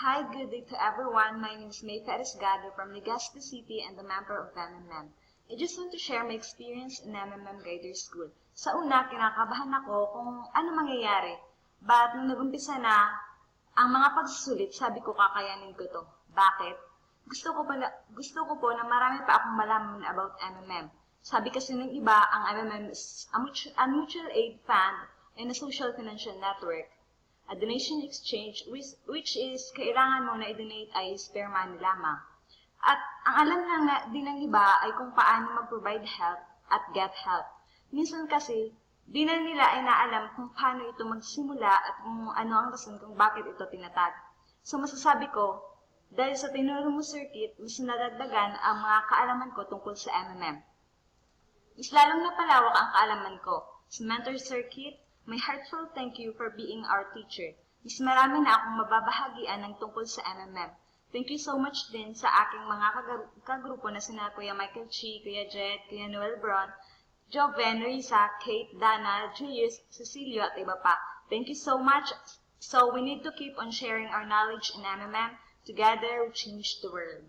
Hi, good day to everyone. My name is May Gado from Legazpi City and a member of MMM. I just want to share my experience in MMM Guider School. Sa una, kinakabahan ako kung ano mangyayari. But nung nag-umpisa na ang mga pagsusulit, sabi ko kakayanin ko to. Bakit? Gusto ko po na marami pa akong malaman about MMM. Sabi kasi ng iba, ang MMM is a mutual aid fund and a social financial network. A donation exchange which is kailangan mo na i-donate ay spare money lamang. At ang alam lang din ng iba ay kung paano mag-provide help at get help. Minsan kasi, di na nila ay naalam kung paano ito magsimula at kung ano ang rason kung bakit ito tinatag. So masasabi ko, dahil sa tinuro mo circuit, mas nadagdagan ang mga kaalaman ko tungkol sa MMM. Mas lalong napalawak ang kaalaman ko. Sa mentor circuit, may heartfelt thank you for being our teacher. Mas marami na akong mababahagian ng tungkol sa MMM. Thank you so much din sa aking mga kagrupo na sina Kuya Michael Chi, Kuya Jed, Kuya Noel Bron, Joven, Risa, Kate, Dana, Julius, Cecilio at iba pa. Thank you so much. So we need to keep on sharing our knowledge in MMM. Together we change the world.